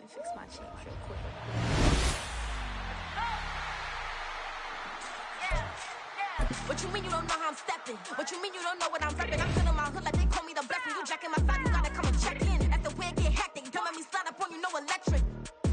Let me fix my change real quick. What you mean you don't know how I'm stepping? What you mean you don't know what I'm repping? I'm feeling my hood like they call me the blessing. You jacking my side, you gotta come and check in. That's the way it get hectic. Don't make me slide up on you, no electric.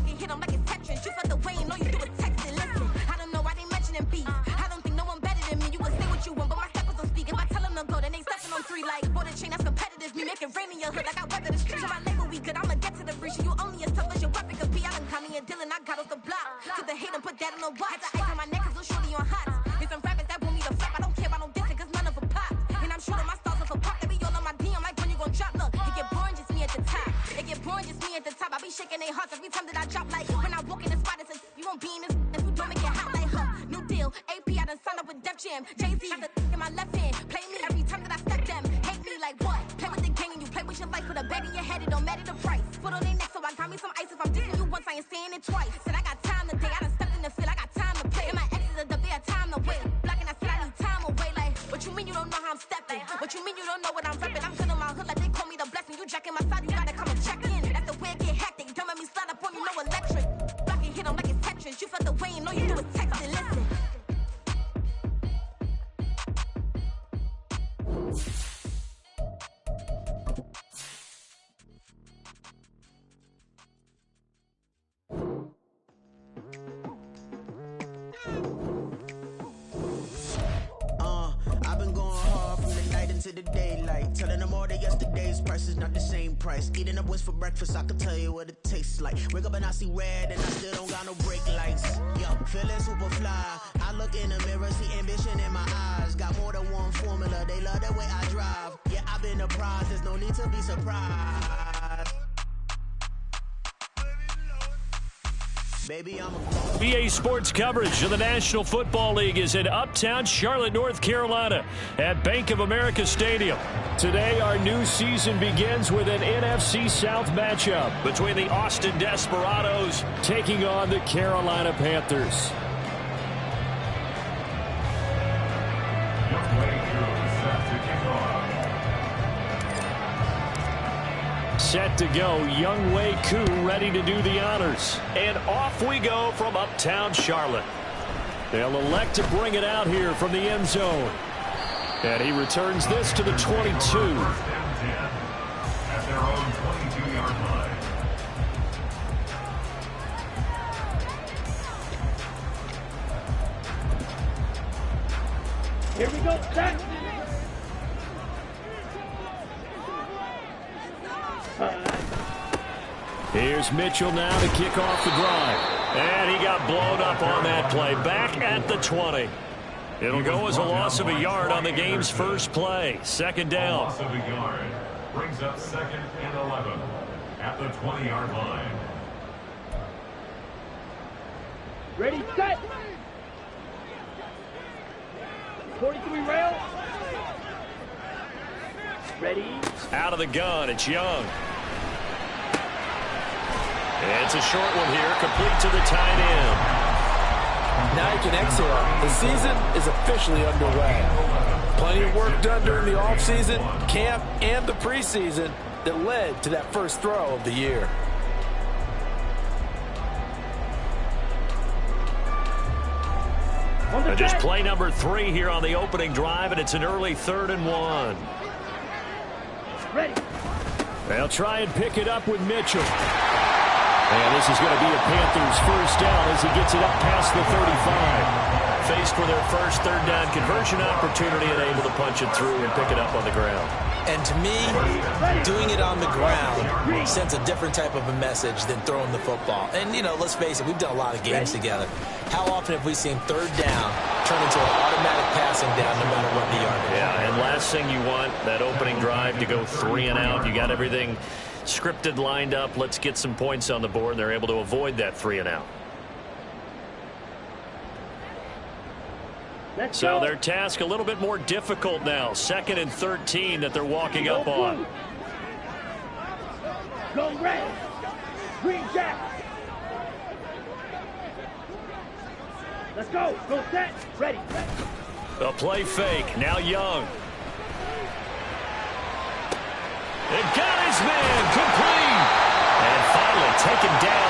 You hit them like it's Tetris. You felt the way, you know you do a texting. Listen, I don't know why they mentioning beef. I don't think no one better than me. You would say what you want, but my steppers don't speak. If I tell them to go, then they stepping on 3 like border chain. That's competitive. Me making rain in your hood like I weather the streets. So my label we good. I'ma get to the breach. You only as tough as your weapon could be. I done caught me a Dylan. I got off the block. Took the hate and put that on the watch. Had the ice on my neck 'cause little shorty on hot. There's some rappers that want me to flap. I don't care about no dissing 'cause none of them pop. And I'm shooting my stars off a pop. They be all on my DM like when you gon' drop. Look, it get boring just me at the top. It get boring just me at the top. I be shaking their hearts every time that I drop. Like when I walk in the spot, it says you won't be in this if you don't make it hot like her. New deal, AP. I done signed up with Def Jam. Jay-Z got the in my left hand. Play me every time that I step them. Hate me like what? Play with the gang and you play with your life. Put a bet in your head, it don't matter the price. Put on their neck, so I got me some ice. If I'm dissing you once, I ain't saying it twice. Said I got time today. I done stepped in the field. I got time to play. And my exes are there, time to wait. Blocking, I said I need time away. Like, what you mean you don't know how I'm stepping? What you mean you don't know what I'm repping? I'm feeling my hood like they call me the blessing. You jacking my side, you gotta come and check in. That's the way it get hectic. Don't make me slide up on you, no electric. Blocking, hit them like it's Tetris. You felt the way, you know you do is texting. Listen. I've been going hard from the night into the daylight, telling them all that yesterday's price is not the same price. Eating up wings for breakfast, I can tell you what it tastes like. Wake up and I see red and I still don't got no brake lights. Yo, feeling super fly. I look in the mirror, see ambition in my eyes. Got more than one formula, they love the way I drive. Yeah, I've been a prize, there's no need to be surprised. Baby, I'm a EA Sports coverage of the National Football League is in Uptown Charlotte, North Carolina at Bank of America Stadium. Today, our new season begins with an NFC South matchup between the Austin Desperados taking on the Carolina Panthers. Set to go, Young Wei Koo ready to do the honors. And off we go from Uptown Charlotte. They'll elect to bring it out here from the end zone. And he returns this to the 22. At their own 22-yard line. Here we go, set. Here's Mitchell now to kick off the drive. And he got blown up on that play. Back at the 20. It'll go as a loss of a yard on the game's first play. Second down. Loss of a yard brings up 2nd and 11 at the 20-yard line. Ready, set. 43 rail. Ready. Out of the gun, it's Young. It's a short one here, complete to the tight end. Now you can exhale. The season is officially underway. Plenty of work done during the offseason, camp, and the preseason that led to that first throw of the year. Just play number 3 here on the opening drive, and it's an early 3rd and 1. Ready. They'll try and pick it up with Mitchell. And this is going to be a Panthers first down as he gets it up past the 35. Faced with their first 3rd down conversion opportunity and able to punch it through and pick it up on the ground. And to me, doing it on the ground sends a different type of a message than throwing the football. And, you know, let's face it, we've done a lot of games together. How often have we seen 3rd down turn into an automatic passing down no matter what the yard is? Yeah, and last thing you want, that opening drive to go 3 and out. You got everything scripted, lined up. Let's get some points on the board, and they're able to avoid that 3 and out. So their task a little bit more difficult now. 2nd and 13 that they're walking up on. Go red. Green jack. Let's go. Go set. Ready. A play fake. Now Young. It got his man complete. And finally taken down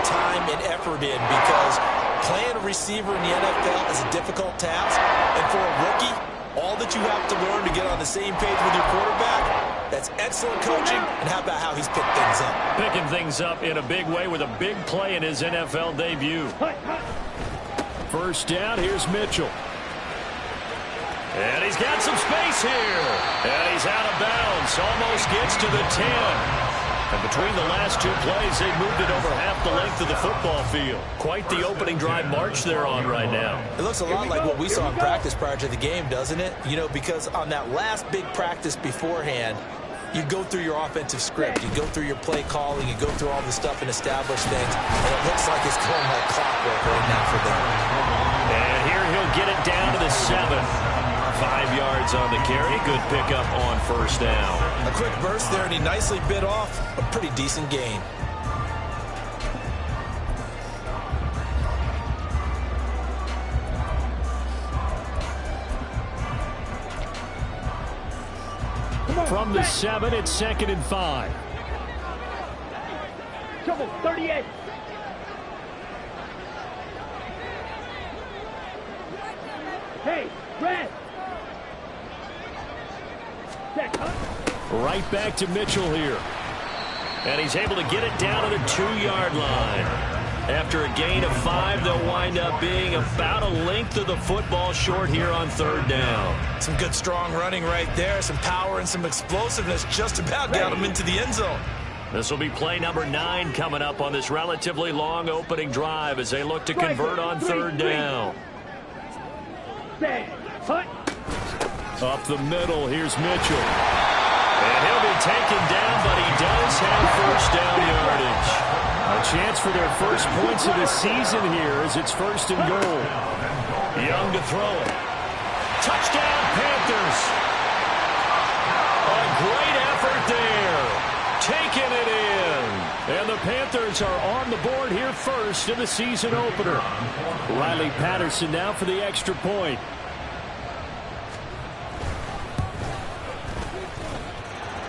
the time and effort in, because playing a receiver in the NFL is a difficult task. And for a rookie, all that you have to learn to get on the same page with your quarterback, that's excellent coaching. And how about how he's picked things up? Picking things up in a big way with a big play in his NFL debut. First down, here's Mitchell. And he's got some space here. And he's out of bounds. Almost gets to the 10. And between the last two plays, they moved it over half the length of the football field. Quite the opening drive march they're on right now. It looks a lot like what we saw in practice prior to the game, doesn't it? You know, because on that last big practice beforehand, you go through your offensive script. You go through your play calling. You go through all the stuff and establish things. And it looks like it's going like clockwork right now for them. And here he'll get it down to the 7. 5 yards on the carry. Good pickup on first down. A quick burst there, and he nicely bit off a pretty decent gain. From the 7, it's 2nd and 5. Trouble, 38. Hey, red. Right back to Mitchell here. And he's able to get it down to the 2-yard line. After a gain of 5, they'll wind up being about a length of the football short here on 3rd down. Some good strong running right there. Some power and some explosiveness just about got him into the end zone. This will be play number 9 coming up on this relatively long opening drive as they look to convert on 3rd down. Up the middle, here's Mitchell. And he'll be taken down, but he does have first down yardage. A chance for their first points of the season here as it's 1st and goal. Young to throw it. Touchdown, Panthers. A great effort there. Taking it in. And the Panthers are on the board here first in the season opener. Riley Patterson now for the extra point.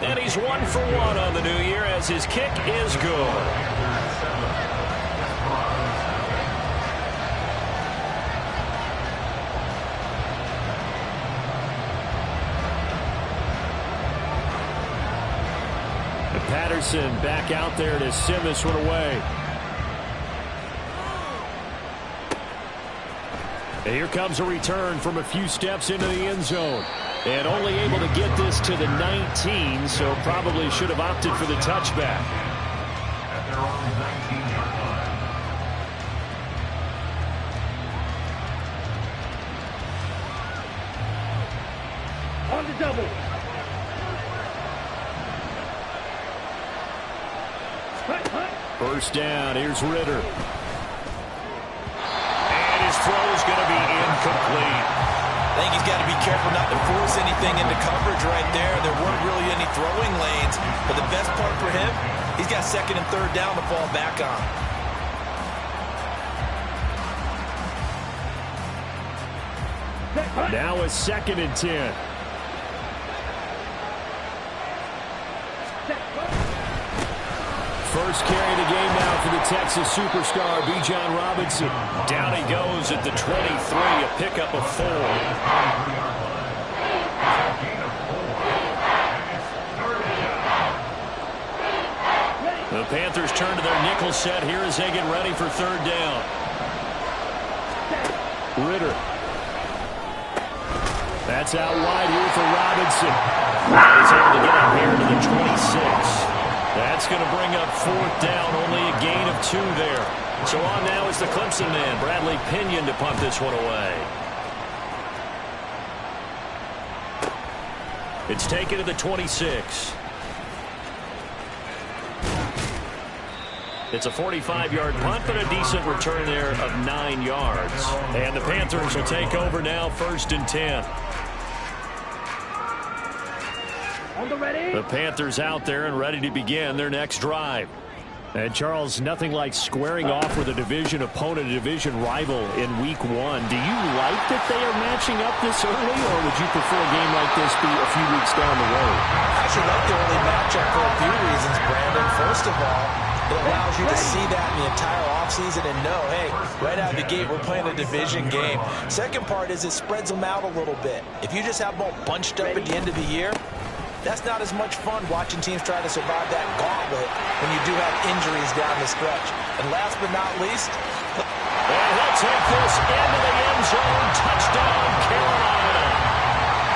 And he's 1 for 1 on the new year as his kick is good. And Patterson back out there to send this one away. And here comes a return from a few steps into the end zone. And only able to get this to the 19, so probably should have opted for the touchback. At their own 19-yard line. On the double. First down, here's Ritter. And his throw's going to be incomplete. I think he's got to be careful not to force anything into coverage right there. There weren't really any throwing lanes. But the best part for him, he's got 2nd and 3rd down to fall back on. Now a 2nd and 10. First carry of the game now for the Texas superstar, Bijan Robinson. Down he goes at the 23, a pickup of 4. The Panthers turn to their nickel set here as they get ready for 3rd down. Ritter. That's out wide here for Robinson. He's able to get up here to the 26. That's going to bring up 4th down, only a gain of 2 there. So on now is the Clemson man, Bradley Pinion, to punt this one away. It's taken to the 26. It's a 45-yard punt, but a decent return there of 9 yards. And the Panthers will take over now, 1st and 10. The Panthers out there and ready to begin their next drive. And Charles, nothing like squaring off with a division opponent, a division rival in week 1. Do you like that they are matching up this early, or would you prefer a game like this be a few weeks down the road? I actually like the early matchup for a few reasons, Brandon. First of all, It allows you to see that in the entire offseason and know, hey, right out of the gate, we're playing a division game. Second part is it spreads them out a little bit. If you just have them all bunched up at the end of the year, that's not as much fun watching teams try to survive that gauntlet when you do have injuries down the stretch. And last but not least, and he'll take this into the end zone. Touchdown, Carolina.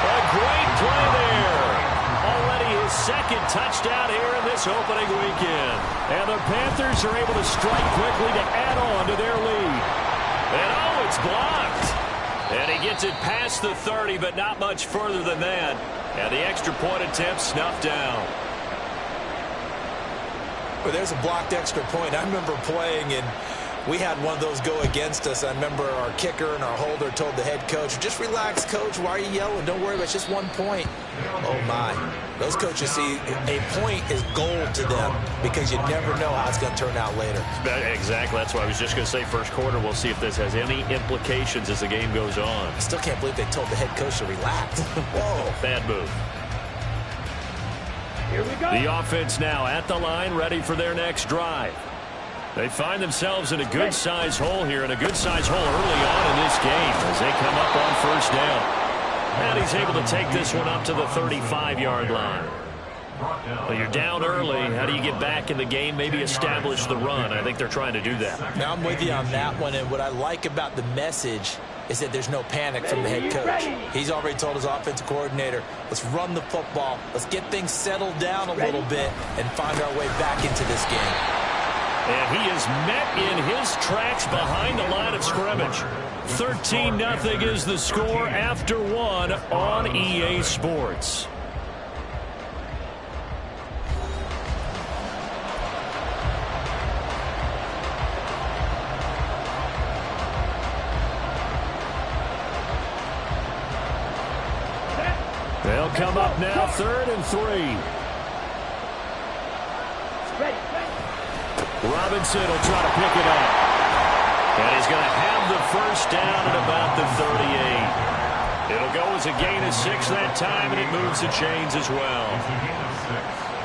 A great play there. Already his second touchdown here in this opening weekend. And the Panthers are able to strike quickly to add on to their lead. And oh, it's blocked. And he gets it past the 30, but not much further than that. And the extra point attempt snuffed down. Well, there's a blocked extra point. I remember playing, and we had one of those go against us. I remember our kicker and our holder told the head coach, just relax, coach. Why are you yelling? Don't worry about it. It's just 1 point. Oh, my. Those coaches see a point is gold to them because you never know how it's going to turn out later. Exactly. That's what I was just going to say. First quarter, we'll see if this has any implications as the game goes on. I still can't believe they told the head coach to relax. Whoa. Bad move. Here we go. The offense now at the line, ready for their next drive. They find themselves in a good-sized hole here, and a good-sized hole early on in this game as they come up on first down. And he's able to take this one up to the 35-yard line. Well, you're down early. How do you get back in the game, maybe establish the run? I think they're trying to do that. Now I'm with you on that one, and what I like about the message is that there's no panic from the head coach. He's already told his offensive coordinator, let's run the football, let's get things settled down a little bit and find our way back into this game. And he is met in his tracks behind the line of scrimmage. 13-0 is the score after one on EA Sports. They'll come up now, 3rd and 3. Robinson will try to pick it up. And he's going to have the first down at about the 38. It'll go as a gain of 6 that time, and it moves the chains as well.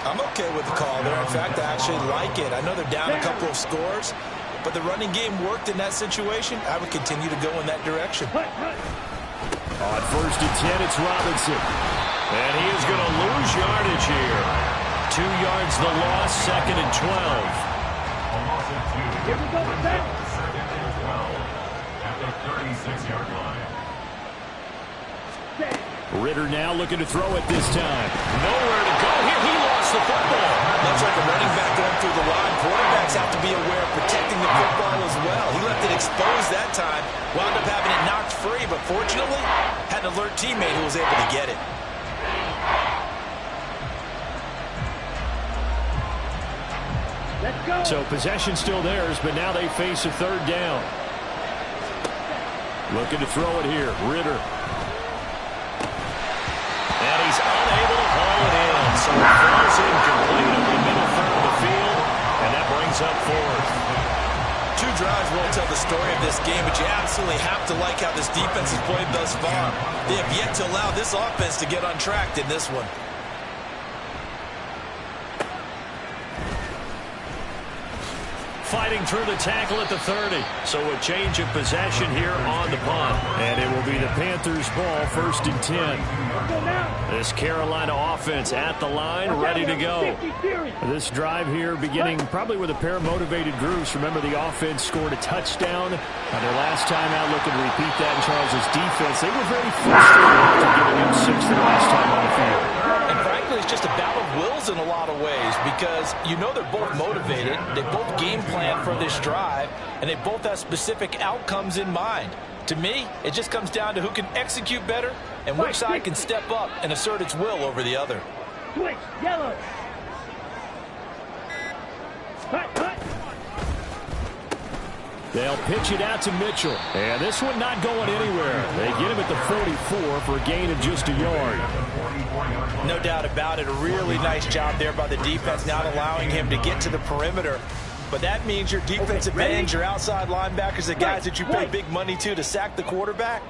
I'm okay with the call there. In fact, I actually like it. I know they're down a couple of scores, but the running game worked in that situation. I would continue to go in that direction. On 1st and 10, it's Robinson. And he is going to lose yardage here. 2 yards the loss, 2nd and 12. Here we go, set. 2nd and 12 at the 36-yard line. Ritter now looking to throw it this time. Nowhere to go here. He lost the football. Much like a running back going through the line, quarterbacks have to be aware of protecting the football as well. He left it exposed that time, wound up having it knocked free, but fortunately, had an alert teammate who was able to get it. Let's go. So possession still theirs, but now they face a 3rd down. Looking to throw it here. Ritter. And he's unable to haul it in. So it falls incomplete over the middle third of the field, and that brings up 4th. 2 drives won't tell the story of this game, but you absolutely have to like how this defense has played thus far. They have yet to allow this offense to get untracked in this one. Fighting through the tackle at the 30. So a change of possession here on the punt. And it will be the Panthers' ball, 1st and 10. This Carolina offense at the line, ready to go. This drive here beginning probably with a pair of motivated groups. Remember, the offense scored a touchdown on their last time out. Looking to repeat that in Charles' defense. They were very frustrated after giving him 6 the last time on the field. And frankly, it's just a battle of wills in a lot of ways because you know they're both motivated. They both game plan for this drive, and they both have specific outcomes in mind. To me, it just comes down to who can execute better and which side can step up and assert its will over the other. Switch, yellow. They'll pitch it out to Mitchell. And this one not going anywhere. They get him at the 44 for a gain of just a yard. No doubt about it. A really nice job there by the defense, not allowing him to get to the perimeter. But that means your defensive ends, your outside linebackers, the guys that you pay big money to sack the quarterback,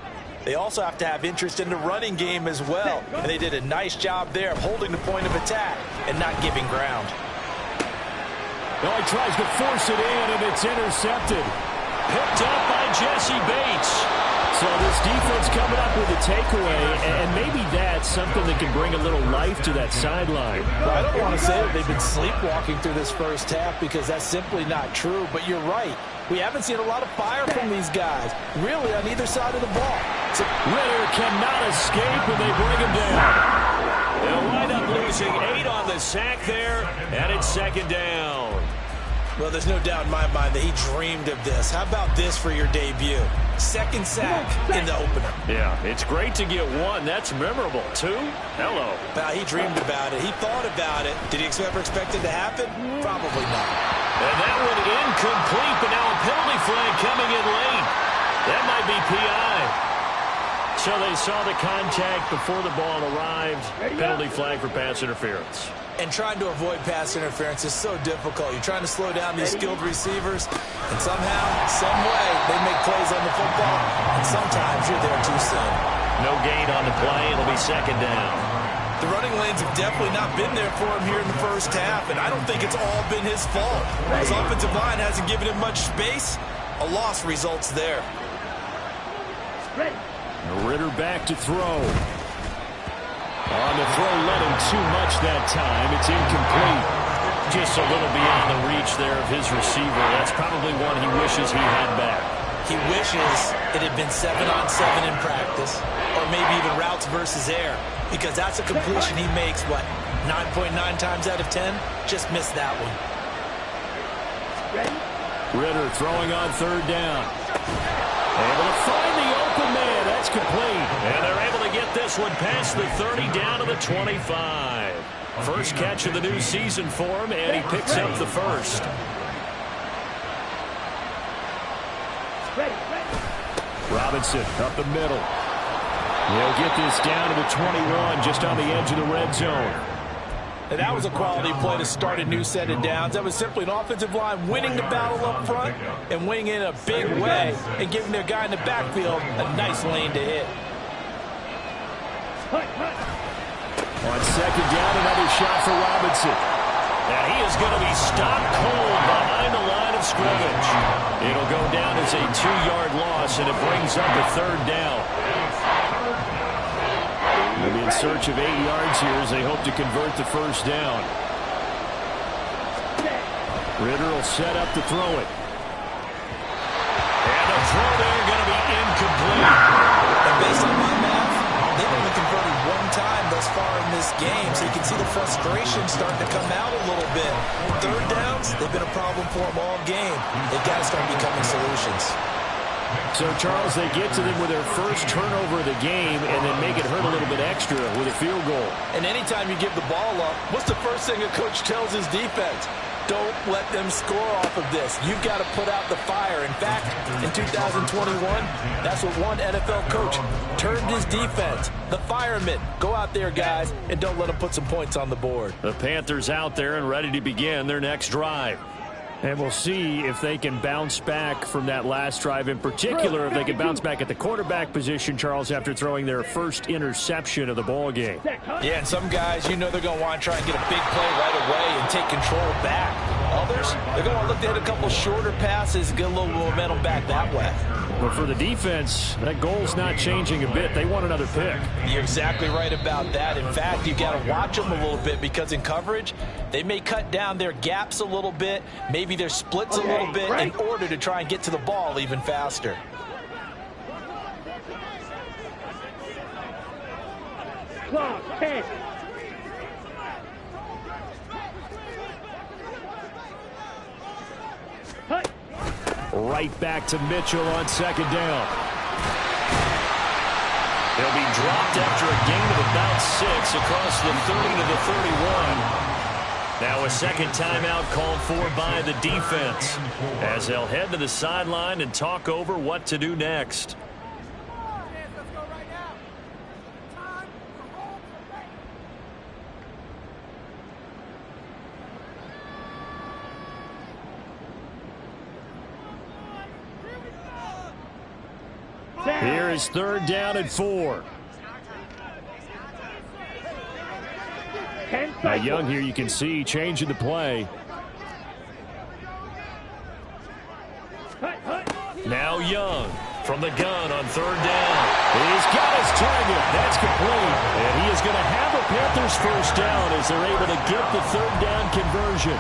they also have to have interest in the running game as well. And they did a nice job there of holding the point of attack and not giving ground. Oh, he tries to force it in, and it's intercepted. Picked up by Jesse Bates. So this defense coming up with a takeaway, and maybe that's something that can bring a little life to that sideline. Well, I don't want to say that they've been sleepwalking through this first half because that's simply not true, but you're right. We haven't seen a lot of fire from these guys, really, on either side of the ball. So Ritter cannot escape, and they bring him down. They'll wind up losing 8 on the sack there, and it's second down. Well, there's no doubt in my mind that he dreamed of this. How about this for your debut? Second sack in the opener. Yeah, it's great to get 1. That's memorable. 2? Hello. Now, he dreamed about it. He thought about it. Did he ever expect it to happen? Probably not. And that one incomplete, but now a penalty flag coming in late. That might be PI. So they saw the contact before the ball arrived. Penalty flag for pass interference. And trying to avoid pass interference is so difficult. You're trying to slow down these skilled receivers, and somehow, some way, they make plays on the football, and sometimes you're there too soon. No gain on the play. It'll be second down. The running lanes have definitely not been there for him here in the first half, and I don't think it's all been his fault. His offensive line hasn't given him much space. A loss results there. Ritter back to throw. On the throw, let him too much that time. It's incomplete. Just a little beyond the reach there of his receiver. That's probably one he wishes he had back. He wishes it had been 7-on-7 in practice, or maybe even routes versus air, because that's a completion he makes, 9.9 times out of 10? Just missed that one. Ritter throwing on third down. Able to find the open man. That's complete. And they're able to get this one past the 30 down to the 25. First catch of the new season for him, and he picks up the first. Robinson up the middle. He'll get this down to the 21, just on the edge of the red zone. And that was a quality play to start a new set of downs. That was simply an offensive line winning the battle up front and winning in a big way and giving their guy in the backfield a nice lane to hit. On second down, another shot for Robinson. And he is going to be stopped cold behind the line of scrimmage. It'll go down as a 2-yard loss, and it brings up a third down. They'll be in search of 8 yards here as they hope to convert the first down. Ritter will set up to throw it. And the throw there going to be incomplete. And based on my math, they've only converted 1 time thus far in this game, so you can see the frustration starting to come out a little bit. Third downs, they've been a problem for them all game. They've got to start becoming solutions. So, Charles, they get to them with their first turnover of the game and then make it hurt a little bit extra with a field goal. And anytime you give the ball up, what's the first thing a coach tells his defense? Don't let them score off of this. You've got to put out the fire. In fact, in 2021, that's what one NFL coach termed his defense. The firemen. Go out there, guys, and don't let them put some points on the board. The Panthers out there and ready to begin their next drive. And we'll see if they can bounce back from that last drive, in particular, if they can bounce back at the quarterback position, Charles, after throwing their first interception of the ball game. Yeah, and some guys, you know they're going to want to try and get a big play right away and take control back. Others, they're going to look to hit a couple shorter passes and get a little momentum back that way. But for the defense, that goal's not changing a bit. They want another pick. You're exactly right about that. In fact, you got to watch them a little bit because in coverage, they may cut down their gaps a little bit, maybe their splits a little bit in order to try and get to the ball even faster. Clock, 10. Right back to Mitchell on second down. He'll be dropped after a gain of about 6 across the 30 to the 31. Now a second timeout called for by the defense as they'll head to the sideline and talk over what to do next. Here is third down and 4. Now Young here, you can see changing the play. Now Young from the gun on third down. He's got his target. That's complete. And he is going to have a Panthers first down as they're able to get the third down conversion.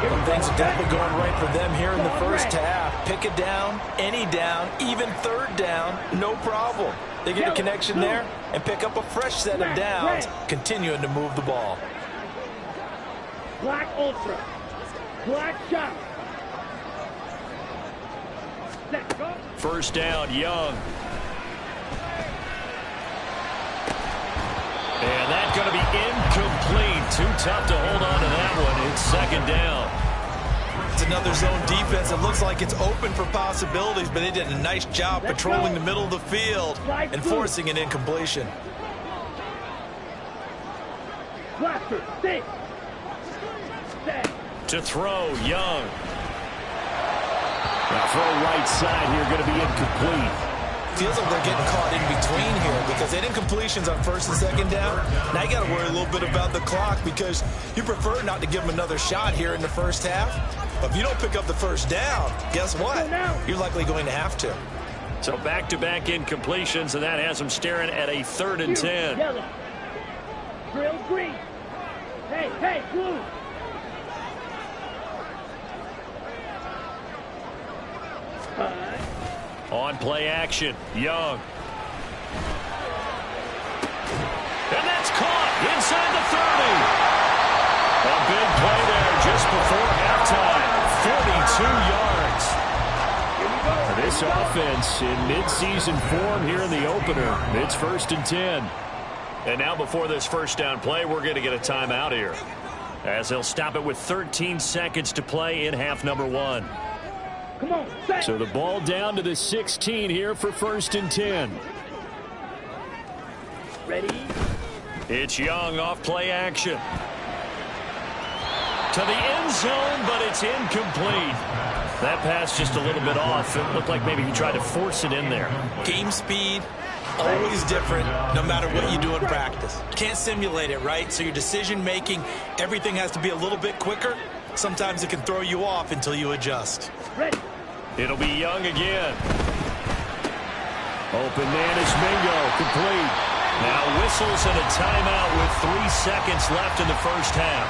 Well, things are definitely going right for them here in the first half. Pick a down, any down, even third down, no problem. They get a connection there and pick up a fresh set of downs, continuing to move the ball. Black ultra. Black shot. Set, go. First down, Young. And that's going to be incomplete. Too tough to hold on to that one. It's second down. It's another zone defense. It looks like it's open for possibilities, but they did a nice job patrolling the middle of the field and forcing an incompletion. Blaster, six. Set. To throw, Young. Now throw right side here, going to be incomplete. Feels like they're getting caught in between here because they had incompletions on first and second down. Now you got to worry a little bit about the clock because you prefer not to give them another shot here in the first half. But if you don't pick up the first down, guess what? You're likely going to have to. So back-to-back incompletions, and that has them staring at a 3rd and 10. Yellow. Drill green. Hey, blue. On play action, Young. And that's caught inside the 30. A big play there just before halftime. 42 yards. This offense in mid-season form here in the opener. It's 1st and 10. And now before this first down play, we're going to get a timeout here, as they'll stop it with 13 seconds to play in half number 1. Come on, set. So the ball down to the 16 here for 1st and 10. Ready? It's Young off play action. To the end zone, but it's incomplete. That pass just a little bit off. It looked like maybe he tried to force it in there. Game speed, always different, no matter what you do in practice. You can't simulate it, right? So your decision-making, everything has to be a little bit quicker. Sometimes it can throw you off until you adjust. Ready. It'll be Young again. Open man is Mingo, complete. Now whistles and a timeout with 3 seconds left in the first half.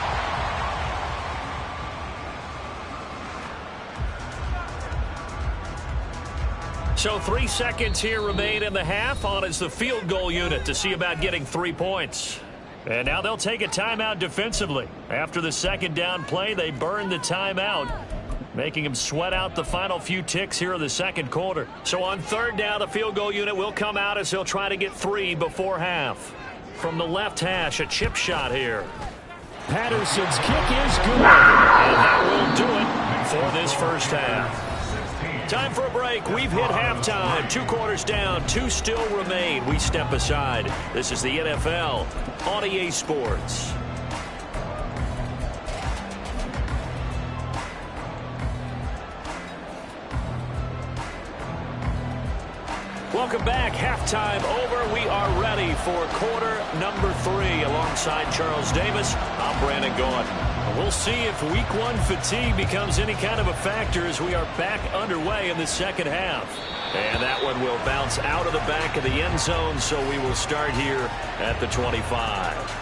So 3 seconds here remain in the half. On is the field goal unit to see about getting 3 points. And now they'll take a timeout defensively. After the second down play, they burn the timeout, making them sweat out the final few ticks here in the second quarter. So on third down, the field goal unit will come out as they'll try to get 3 before half. From the left hash, a chip shot here. Patterson's kick is good. And that will do it for this first half. Time for a break. We've hit halftime. 2 quarters down. 2 still remain. We step aside. This is the NFL on EA Sports. Welcome back. Halftime over. We are ready for quarter number 3. Alongside Charles Davis, I'm Brandon Gaudin. We'll see if week 1 fatigue becomes any kind of a factor as we are back underway in the second half. And that one will bounce out of the back of the end zone, so we will start here at the 25.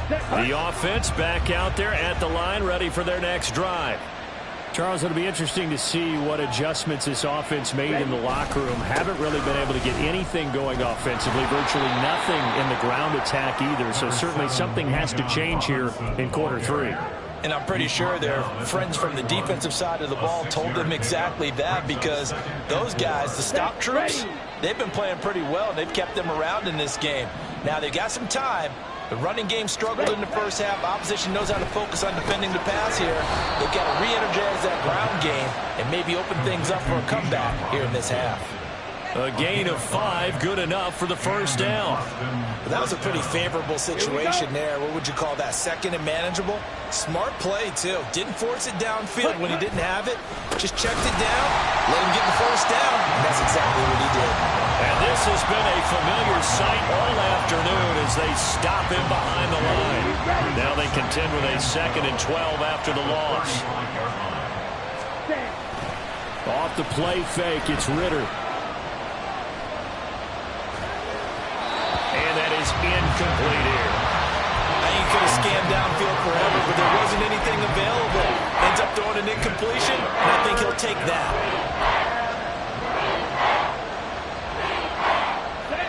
The offense back out there at the line, ready for their next drive. Charles, it'll be interesting to see what adjustments this offense made in the locker room. Haven't really been able to get anything going offensively, virtually nothing in the ground attack either. So certainly something has to change here in quarter 3. And I'm pretty sure their friends from the defensive side of the ball told them exactly that, because those guys, the stop troops, they've been playing pretty well, and they've kept them around in this game. Now they've got some time. The running game struggled in the first half. Opposition knows how to focus on defending the pass here. They've got to re-energize that ground game and maybe open things up for a comeback here in this half. A gain of 5, good enough for the first down. Well, that was a pretty favorable situation there. What would you call that? Second and manageable? Smart play, too. Didn't force it downfield when he didn't have it. Just checked it down, let him get the first down, and that's exactly what he did. And this has been a familiar sight all afternoon as they stop him behind the line. Now they contend with a 2nd and 12 after the loss. Off the play fake, it's Ritter. And that is incomplete here. He could have scanned downfield forever, but there wasn't anything available. Ends up throwing an incompletion, and I think he'll take that.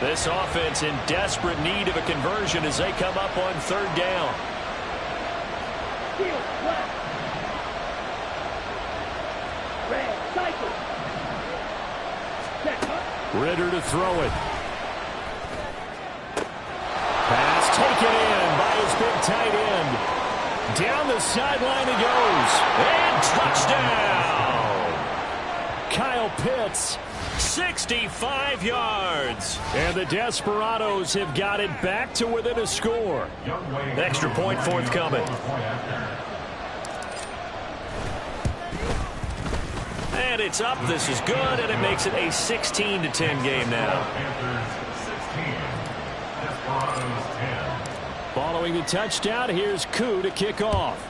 This offense in desperate need of a conversion as they come up on 3rd down. Ritter to throw it. Pass taken in by his big tight end. Down the sideline he goes. And touchdown! Kyle Pitts, 65 yards. And the Desperados have got it back to within a score. Extra point forthcoming. And it's up. This is good, and it makes it a 16-10 game now. Following the touchdown, here's Koo to kick off.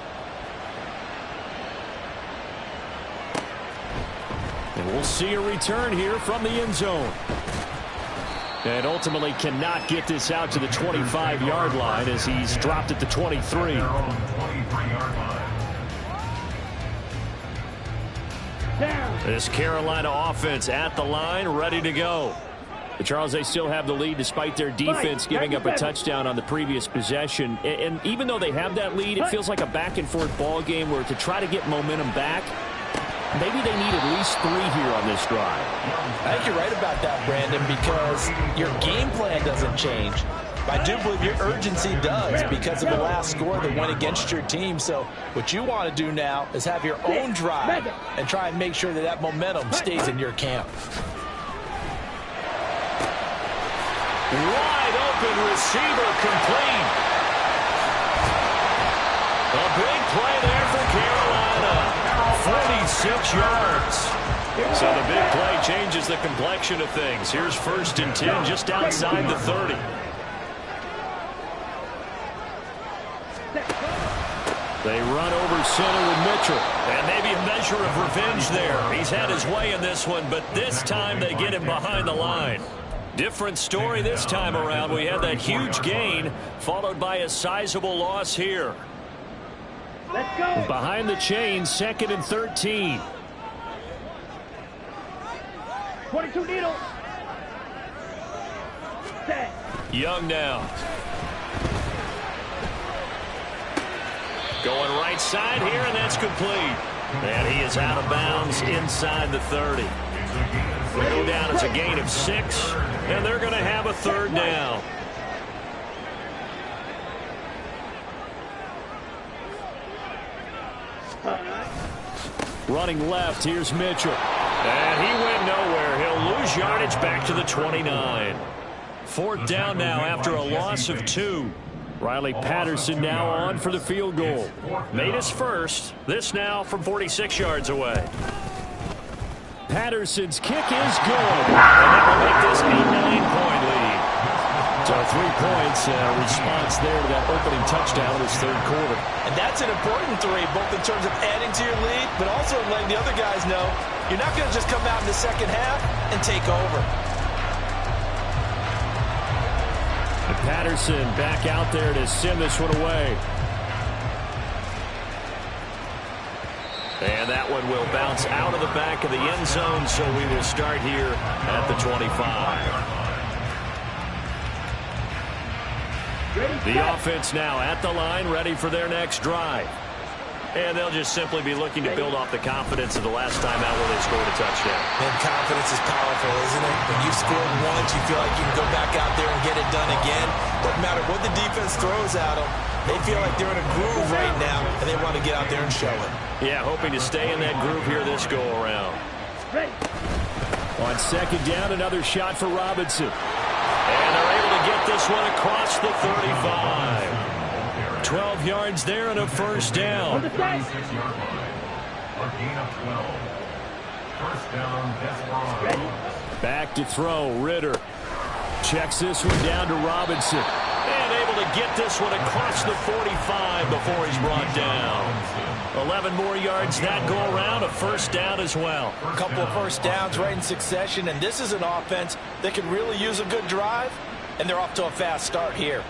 And we'll see a return here from the end zone. And ultimately cannot get this out to the 25-yard line as he's dropped at the 23. This Carolina offense at the line, ready to go. But Charles, they still have the lead despite their defense giving up a touchdown on the previous possession. And even though they have that lead, it feels like a back-and-forth ball game where to try to get momentum back, maybe they need at least 3 here on this drive. I think you're right about that, Brandon, because your game plan doesn't change. I do believe your urgency does because of the last score that went against your team. So what you want to do now is have your own drive and try and make sure that that momentum stays in your camp. Wide open receiver complete. A big play there for Carolina. 46 yards. So the big play changes the complexion of things. Here's 1st and 10 just outside the 30. They run over center with Mitchell. And maybe a measure of revenge there. He's had his way in this one, but this time they get him behind the line. Different story this time around. We had that huge gain followed by a sizable loss here. Let's go. Behind the chain, 2nd and 13. 22 needle. Set. Young now. Going right side here, and that's complete. And he is out of bounds inside the 30. They go down as a gain of 6, and they're going to have a 3rd down. Running left, here's Mitchell. And he went nowhere. He'll lose yardage back to the 29. 4th down now after a loss of 2. Riley Patterson now on for the field goal. Made his first. This now from 46 yards away. Patterson's kick is good. And that will make this a 9-point lead. So 3 points, response there to that opening touchdown in his 3rd quarter. And that's an important 3, both in terms of adding to your lead, but also letting the other guys know you're not going to just come out in the 2nd half and take over. And Patterson back out there to send this one away. And that one will bounce out of the back of the end zone, so we will start here at the 25. The offense now at the line, ready for their next drive. And they'll just simply be looking to build off the confidence of the last time out where they scored a touchdown. And confidence is powerful, isn't it? When you've scored once, you feel like you can go back out there and get it done again. Doesn't matter what the defense throws at them. They feel like they're in a groove right now, and they want to get out there and show it. Yeah, hoping to stay in that groove here this go-around. On 2nd down, another shot for Robinson. And they're able to get this one across the 35. 12 yards there and a 1st down. Back to throw, Ritter. Checks this one down to Robinson. And get this one across the 45 before he's brought down. 11 more yards that go around, a first down as well. A couple of first downs right in succession, and this is an offense that could really use a good drive, and they're off to a fast start here.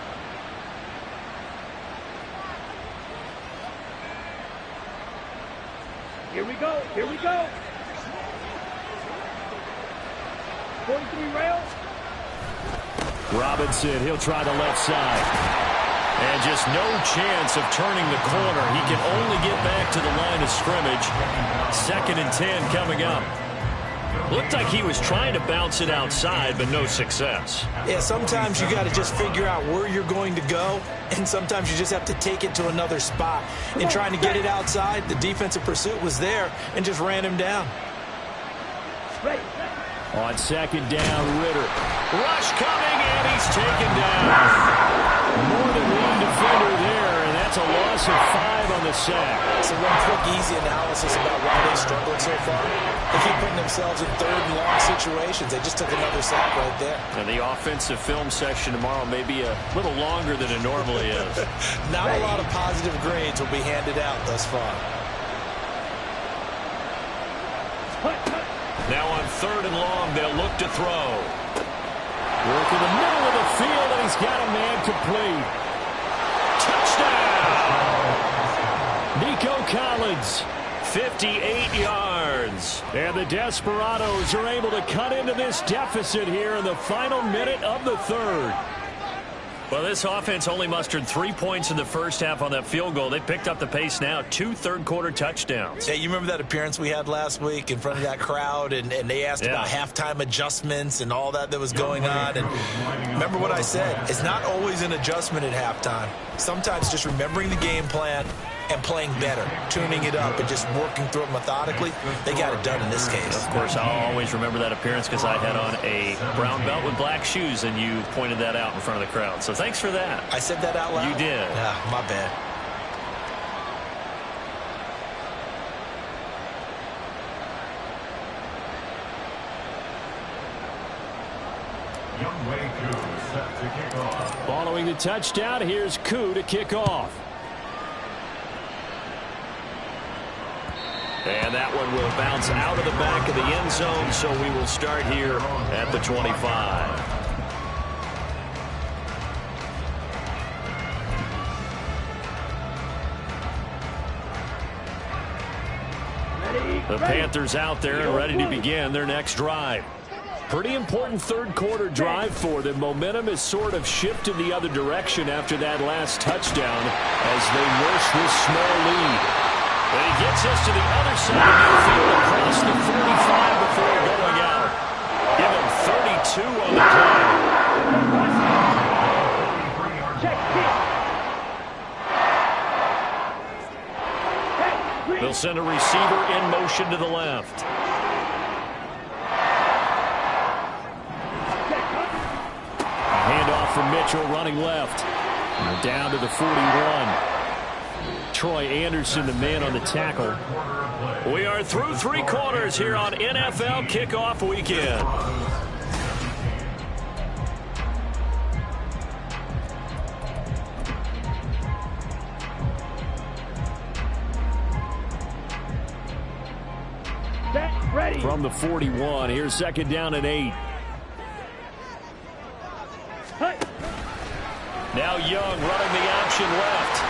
Here we go. Here we go. 43 rail. Robinson, he'll try the left side. And just no chance of turning the corner. He can only get back to the line of scrimmage. 2nd and 10 coming up. Looked like he was trying to bounce it outside, but no success. Yeah, sometimes you got to just figure out where you're going to go, and sometimes you just have to take it to another spot. In trying to get it outside, the defensive pursuit was there and just ran him down. Ready. On 2nd down, Ritter. Rush coming, and he's taken down. More than one defender there, and that's a loss of 5 on the sack. So one quick, easy analysis about why they struggled so far. They keep putting themselves in 3rd and long situations. They just took another sack right there. And the offensive film section tomorrow may be a little longer than it normally is. Not a lot of positive grades will be handed out thus far. Now on 3rd and long, they'll look to throw. Work in the middle of the field, and he's got a man complete. Touchdown! Nico Collins, 58 yards. And the Desperados are able to cut into this deficit here in the final minute of the 3rd. Well, this offense only mustered 3 points in the first half on that field goal. They picked up the pace now, 2 third-quarter touchdowns. Hey, you remember that appearance we had last week in front of that crowd, and they asked about halftime adjustments and all that was going on. And remember what I said, it's not always an adjustment at halftime. Sometimes just remembering the game plan and playing better, tuning it up and just working through it methodically. They got it done in this case. Of course, I'll always remember that appearance because I had on a brown belt with black shoes, and you pointed that out in front of the crowd. So thanks for that. I said that out loud? You did. Yeah, my bad. Set to kick off. Following the touchdown, here's Koo to kick off. And that one will bounce out of the back of the end zone, so we will start here at the 25. The Panthers out there and ready to begin their next drive. Pretty important third-quarter drive for them. Momentum has sort of shifted the other direction after that last touchdown as they nurse this small lead. And he gets us to the other side of the field across the 45 before going out. Give him 32 on the play. They'll send a receiver in motion to the left. Handoff from Mitchell running left. And down to the 41. Troy Anderson, the man on the tackle. We are through 3 quarters here on NFL Kickoff Weekend. Ready. From the 41, here's 2nd down and 8. Now Young running the option left.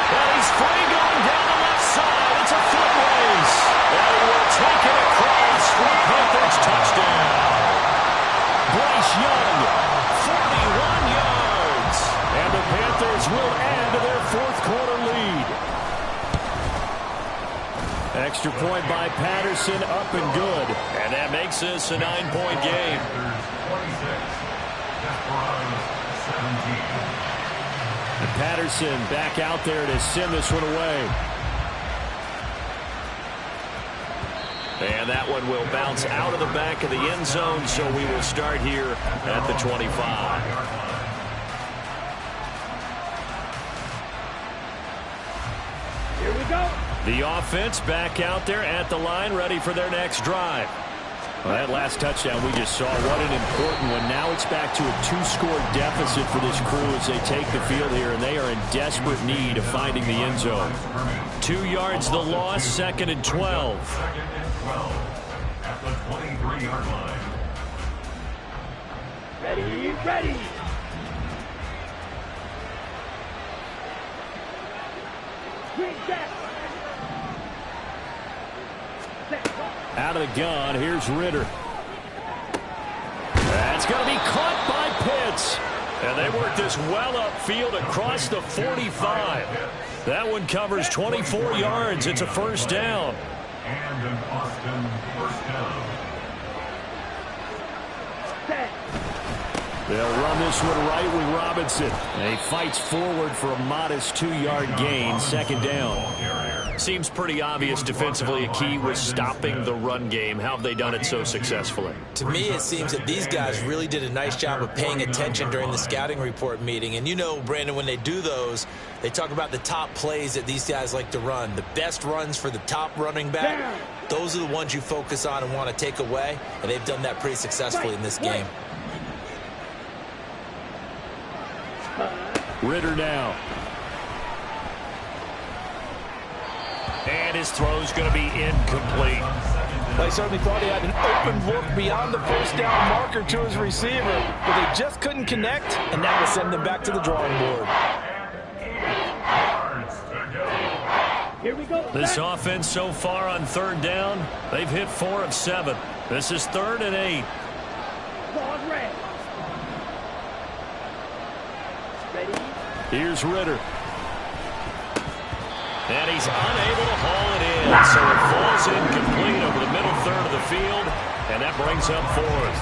And he's free going down the left side. It's a foot race. And he will take it across for Panthers touchdown. Bryce Young, 41 yards. And the Panthers will add to their 4th-quarter lead. Extra point by Patterson, up and good. And that makes this a 9-point game. And Patterson back out there to send this one away. And that one will bounce out of the back of the end zone, so we will start here at the 25. Here we go. The offense back out there at the line, ready for their next drive. Well, that last touchdown we just saw, what an important one. Now it's back to a 2-score deficit for this crew as they take the field here, and they are in desperate need of finding the end zone. 2 yards the loss, 2nd and 12. Second and 12 at the 23-yard line. Ready, ready. Green back. Out of the gun, here's Ritter. That's going to be caught by Pitts. And they work this well upfield across the 45. That one covers 24 yards. It's a first down. And an Austin first down. They'll run this one right with Robinson. And he fights forward for a modest 2-yard gain, 2nd down. Seems pretty obvious defensively a key was stopping the run game. How have they done it so successfully? To me, it seems that these guys really did a nice job of paying attention during the scouting report meeting. And you know, Brandon, when they do those, they talk about the top plays that these guys like to run. The best runs for the top running back, those are the ones you focus on and want to take away. And they've done that pretty successfully in this game. Ritter now. And his throw's going to be incomplete. They certainly thought he had an open look beyond the first down marker to his receiver, but they just couldn't connect, and that will send them back to the drawing board. Here we go. This offense so far on 3rd down, they've hit 4 of 7. This is 3rd and 8. Ball red. Ready. Here's Ritter. And he's unable to haul it in, so it falls incomplete over the middle 3rd of the field, and that brings up 4th.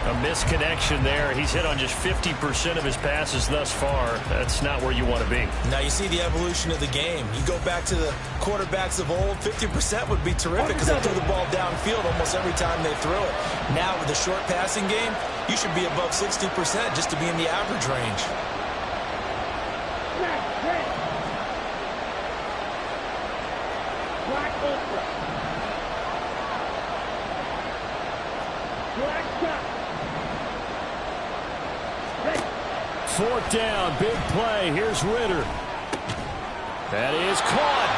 A misconnection there. He's hit on just 50% of his passes thus far. That's not where you want to be. Now you see the evolution of the game. You go back to the quarterbacks of old, 50% would be terrific because they threw the ball downfield almost every time they threw it. Now with the short passing game, you should be above 60% just to be in the average range. Fourth down, big play. Here's Ritter. That is caught.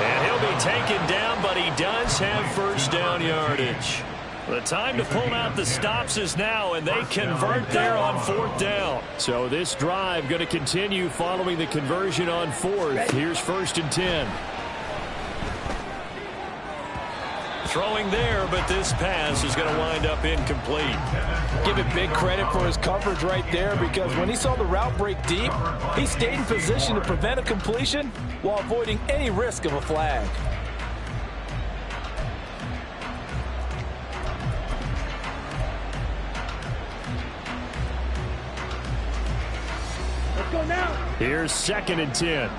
And he'll be taken down, but he does have first down yardage. The time to pull out the stops is now, and they convert there on 4th down. So this drive going to continue following the conversion on 4th. Here's 1st and 10. Throwing there, but this pass is going to wind up incomplete. Give it big credit for his coverage right there, because when he saw the route break deep, he stayed in position to prevent a completion while avoiding any risk of a flag. Let's go now. Here's 2nd and 10.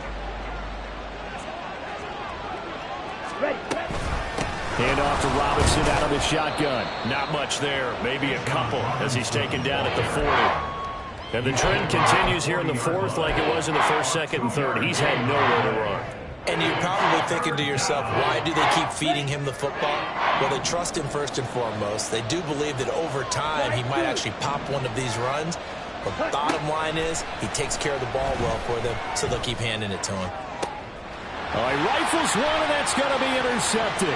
Ready. Hand off to Robinson out of the shotgun. Not much there. Maybe a couple as he's taken down at the 40. And the trend continues here in the 4th like it was in the 1st, 2nd, and 3rd. He's had nowhere to run. And you're probably thinking to yourself, why do they keep feeding him the football? Well, they trust him first and foremost. They do believe that over time he might actually pop one of these runs. But the bottom line is he takes care of the ball well for them, so they'll keep handing it to him. He rifles one, and that's going to be intercepted.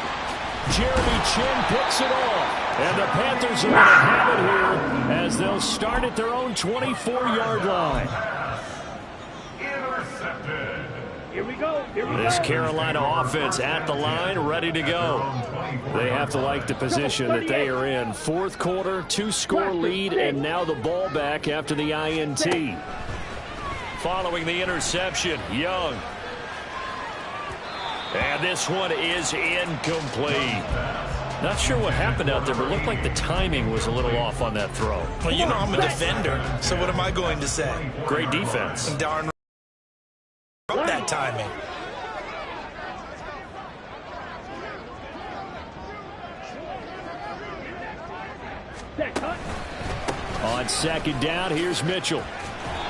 Jeremy Chin picks it off. And the Panthers are going to have it here as they'll start at their own 24-yard line. Intercepted. Here we go. This Carolina offense at the line, ready to go. They have to like the position that they are in. 4th quarter, 2-score lead, and now the ball back after the INT. Following the interception, Young. And this one is incomplete. Not sure what happened out there, but it looked like the timing was a little off on that throw. Well, you know I'm a defender, so what am I going to say? Great defense. Darn right that timing. On 2nd down, here's Mitchell.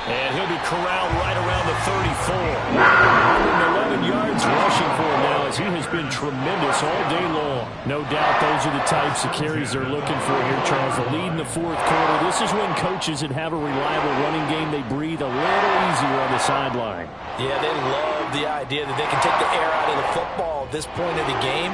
And he'll be corralled right around the 34. 111 yards rushing for him now as he has been tremendous all day long. No doubt those are the types of carries they're looking for here, Charles. The lead in the fourth quarter. This is when coaches that have a reliable running game, they breathe a little easier on the sideline. Yeah, they love the idea that they can take the air out of the football at this point of the game.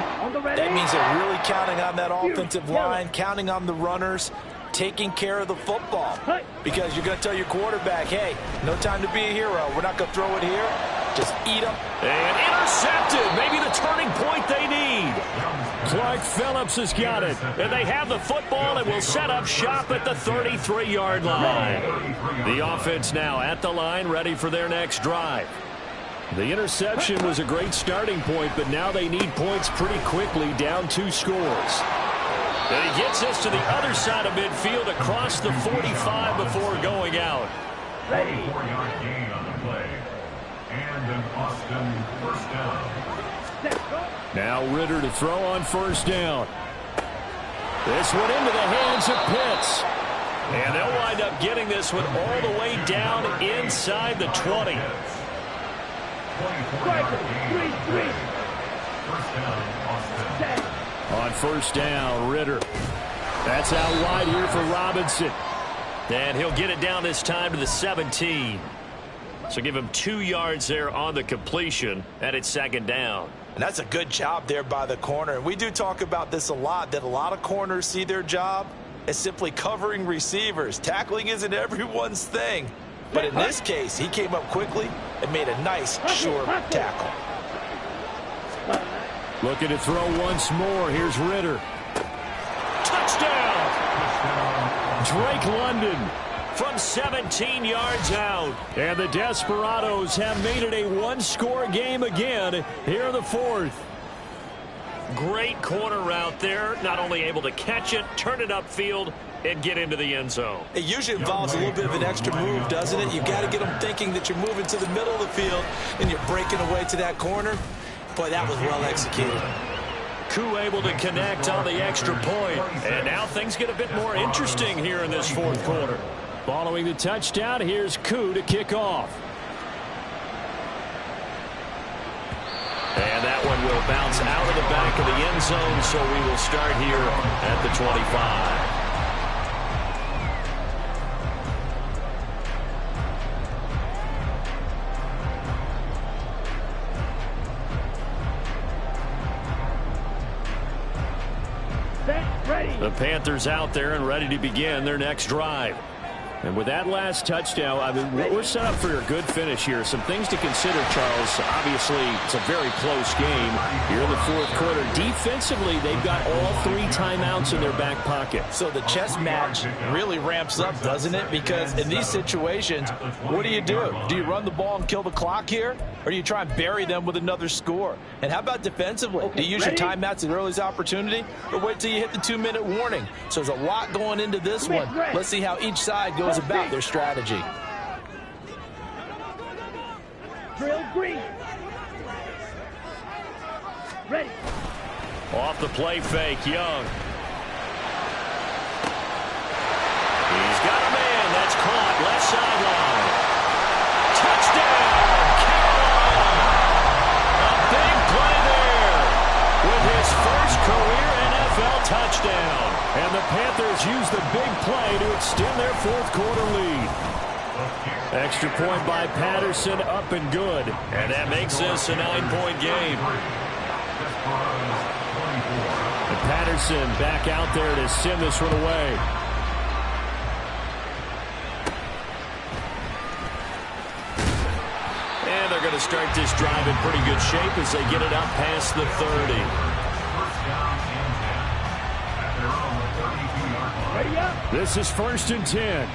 That means they're really counting on that offensive line, counting on the runners, taking care of the football. Because you're going to tell your quarterback, hey, no time to be a hero. We're not going to throw it here. Just eat them. And intercepted. Maybe the turning point they need. Clark Phillips has got it. And they have the football and will set up shop at the 33-yard line. The offense now at the line, ready for their next drive. The interception was a great starting point, but now they need points pretty quickly, down 2 scores. And he gets us to the other side of midfield across the 45 before going out. 44-yard gain on the play. And an Austin first down. Now Ritter to throw on first down. This one into the hands of Pitts. And they'll wind up getting this one all the way down inside the 20. 24-yard gain. First down, Austin. On first down, Ritter. That's out wide here for Robinson. And he'll get it down this time to the 17. So give him 2 yards there on the completion, and it's second down. And that's a good job there by the corner. And we do talk about this a lot, that a lot of corners see their job as simply covering receivers. Tackling isn't everyone's thing. But in this case, he came up quickly and made a nice, short tackle. Looking to throw once more. Here's Ritter. Touchdown! Drake London from 17 yards out. And the Desperados have made it a one-score game again here in the fourth. Great corner route there. Not only able to catch it, turn it upfield, and get into the end zone. It usually involves a little bit of an extra move, doesn't it? You've got to get them thinking that you're moving to the middle of the field and you're breaking away to that corner. Boy, that was well executed. Koo able to connect on the extra point. And now things get a bit more interesting here in this fourth quarter. Following the touchdown, here's Koo to kick off. And that one will bounce out of the back of the end zone, so we will start here at the 25. The Panthers out there and ready to begin their next drive. And with that last touchdown, I mean, we're set up for a good finish here. Some things to consider, Charles. Obviously, it's a very close game here in the fourth quarter. Defensively, they've got all 3 timeouts in their back pocket. So the chess match really ramps up, doesn't it? Because in these situations, what do? Do you run the ball and kill the clock here? Or do you try and bury them with another score? And how about defensively? Do you use your timeouts at earliest opportunity? Or wait till you hit the 2-minute warning? So there's a lot going into this one. Let's see how each side goes about their strategy. Drill green. Ready. Off the play fake, Young. He's got a man. That's caught. Left sideline. Touchdown, Carolina. A big play there with his first career NFL touchdown. And the Panthers use the big play to extend their fourth quarter lead. Extra point by Patterson, up and good. And that makes this a 9-point game. And Patterson back out there to send this one away. And they're going to start this drive in pretty good shape as they get it up past the 30. This is 1st and 10.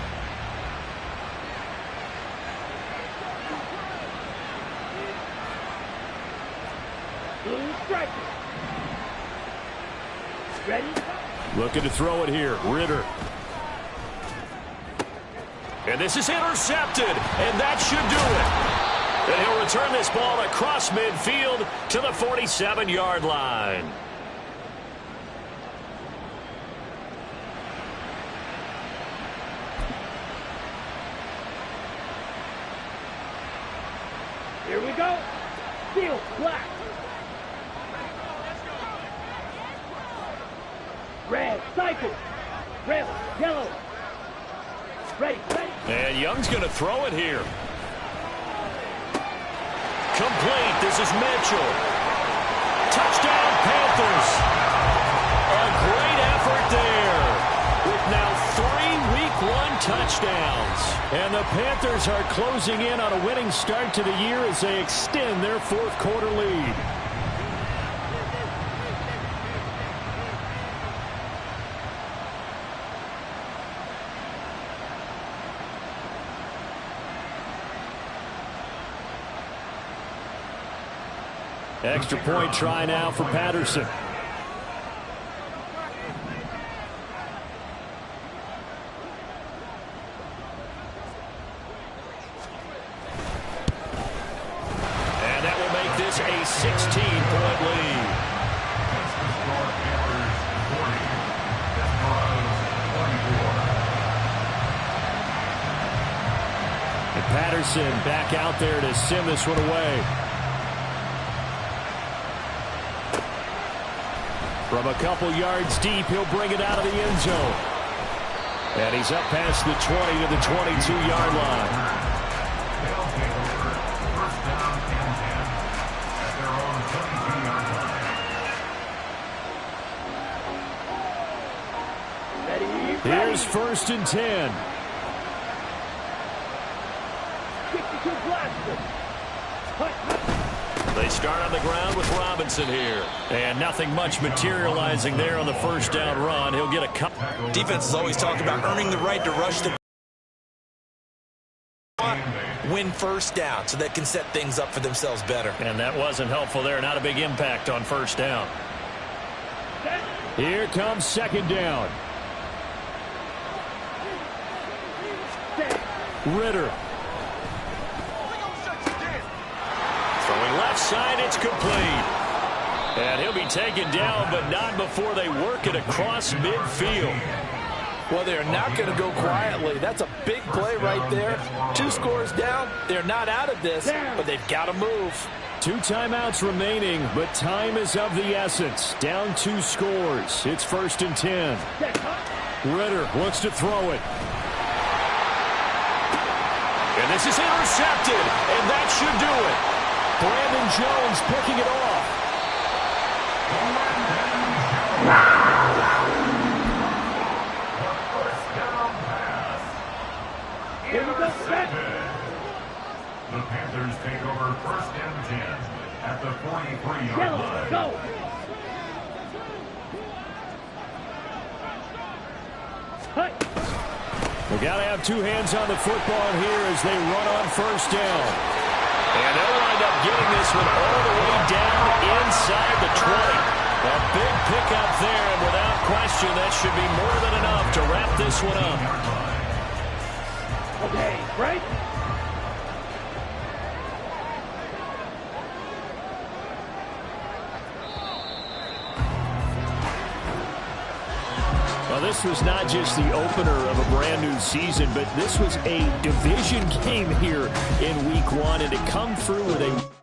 Ready? Looking to throw it here. Ritter. And this is intercepted. And that should do it. And he'll return this ball across midfield to the 47-yard line. Here we go. Steel, black. Red, cycle. Red, yellow. Ready, ready. And Young's going to throw it here. Complete. This is Mitchell. Touchdown, Panthers. A great effort there. With now 3 Week 1 touchdowns. And the Panthers are closing in on a winning start to the year as they extend their 4th quarter lead. Extra point try now for Patterson. And that will make this a 16-point lead. And Patterson back out there to send this one away. From a couple yards deep, he'll bring it out of the end zone. And he's up past the 20 to the 22-yard line. Here's 1st and 10. 62 blaster. They start on the ground with Robinson here. And nothing much materializing there on the 1st down run. He'll get a cut. Defense has always talked about earning the right to rush the win 1st down so they can set things up for themselves better. And that wasn't helpful there. Not a big impact on 1st down. Here comes 2nd down. Ritter. Throwing left side, it's complete. And he'll be taken down, but not before they work it across midfield. Well, they're not going to go quietly. That's a big play right there. 2 scores down. They're not out of this, but they've got to move. 2 timeouts remaining, but time is of the essence. Down 2 scores. It's 1st and 10. Ritter looks to throw it. And this is intercepted, and that should do it. Brandon Jones picking it off. Here we go, set. The Panthers take over 1st and 10 at the 43-yard Yellow, line. go. We got to have 2 hands on the football here as they run on 1st down. And they'll wind up getting this one all the way down inside the 20. A big pickup there, and without question, that should be more than enough to wrap this one up. Okay, right? Well, this was not just the opener of a brand new season, but this was a division game here in Week 1, and to come through with a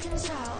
Control.